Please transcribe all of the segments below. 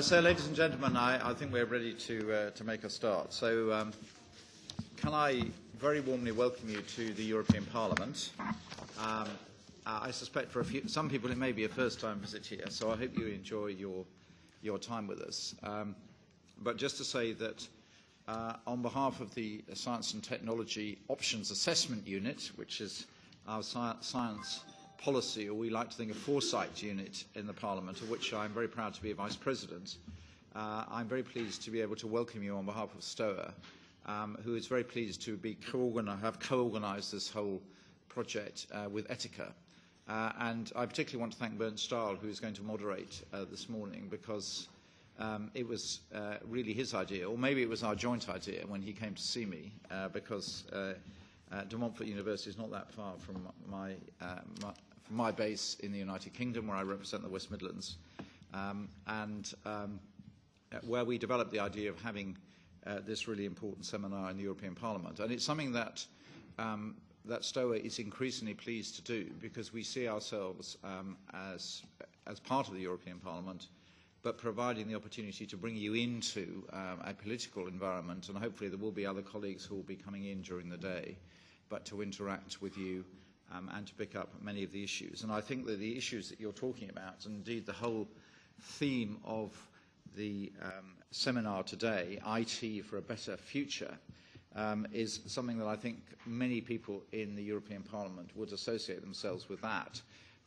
So, ladies and gentlemen, I think we're ready to make a start. So, can I very warmly welcome you to the European Parliament. I suspect for some people it may be a first-time visit here, so I hope you enjoy your time with us. But just to say that on behalf of the Science and Technology Options Assessment Unit, which is our science policy, or we like to think of foresight unit in the Parliament, of which I'm very proud to be a Vice President, I'm very pleased to be able to welcome you on behalf of STOA, who is very pleased to be have co-organised this whole project with ETICA. And I particularly want to thank Bernd Stahl, who is going to moderate this morning, because it was really his idea, or maybe it was our joint idea when he came to see me, because De Montfort University is not that far from my base in the United Kingdom, where I represent the West Midlands, and where we developed the idea of having this really important seminar in the European Parliament. And it's something that that STOA is increasingly pleased to do, because we see ourselves as part of the European Parliament, but providing the opportunity to bring you into a political environment, and hopefully there will be other colleagues who will be coming in during the day, but to interact with you and to pick up many of the issues. And I think that the issues that you're talking about, and indeed the whole theme of the seminar today, IT for a Better Future, is something that I think many people in the European Parliament would associate themselves with that,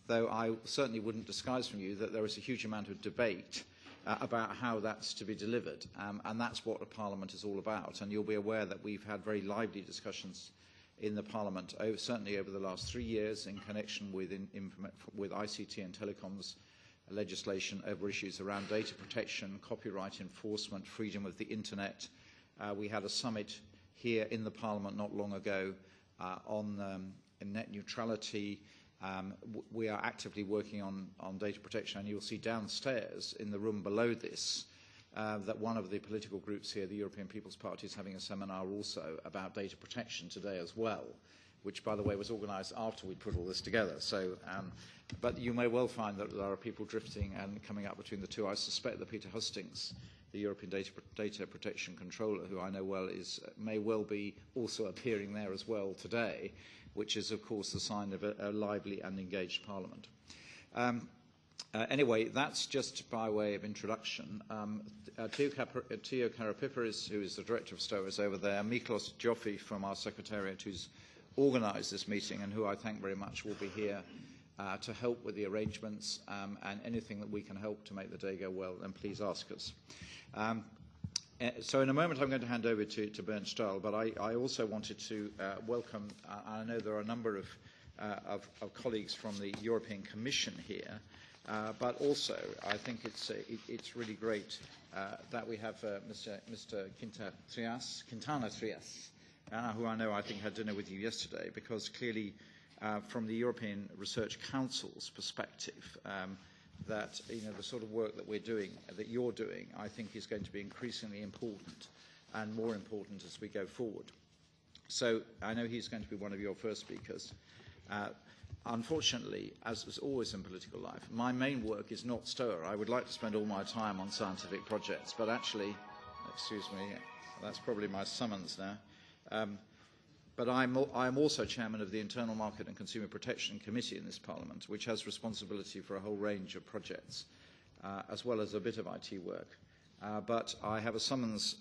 though I certainly wouldn't disguise from you that there is a huge amount of debate about how that's to be delivered, and that's what a Parliament is all about. And you'll be aware that we've had very lively discussions in the Parliament, certainly over the last 3 years, in connection with ICT and telecoms legislation over issues around data protection, copyright enforcement, freedom of the internet. We had a summit here in the Parliament not long ago on net neutrality. We are actively working on data protection, and you'll see downstairs in the room below this that one of the political groups here, the European People's Party, is having a seminar also about data protection today as well, which, by the way, was organised after we put all this together. So, but you may well find that there are people drifting and coming up between the two. I suspect that Peter Hustings, the European Data Protection Controller, who I know well, may well be also appearing there as well today, which is, of course, a sign of a lively and engaged Parliament. Anyway, that's just by way of introduction. Theo Karapiperis, who is the director of STOA, is over there. Miklos Joffi from our secretariat, who's organised this meeting and who I thank very much, will be here to help with the arrangements, and anything that we can help to make the day go well, then please ask us. So in a moment I'm going to hand over to Bernd Stahl, but I also wanted to welcome, I know there are a number of colleagues from the European Commission here, but also I think it's really great that we have Mr. Quintana Trias, who I think had dinner with you yesterday, because clearly from the European Research Council's perspective, that the sort of work that we're doing, that you're doing, I think is going to be increasingly important and more important as we go forward. So I know he's going to be one of your first speakers. Unfortunately, as is always in political life, my main work is not STOA. I would like to spend all my time on scientific projects, but actually, excuse me, that's probably my summons now. But I'm also chairman of the Internal Market and Consumer Protection Committee in this Parliament, which has responsibility for a whole range of projects, as well as a bit of IT work. But I have a summons,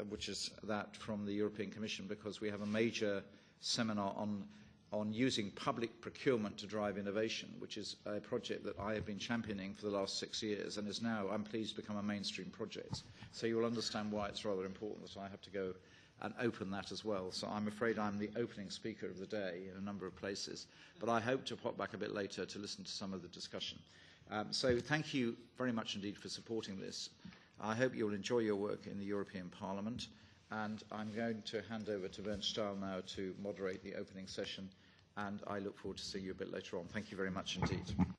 which is that from the European Commission, because we have a major seminar on using public procurement to drive innovation, which is a project that I have been championing for the last 6 years and is now, I'm pleased, become a mainstream project. So you'll understand why it's rather important that I have to go and open that as well. So I'm afraid I'm the opening speaker of the day in a number of places, but I hope to pop back a bit later to listen to some of the discussion. So thank you very much indeed for supporting this. I hope you'll enjoy your work in the European Parliament, and I'm going to hand over to Bernd Stahl now to moderate the opening session, and I look forward to seeing you a bit later on. Thank you very much indeed.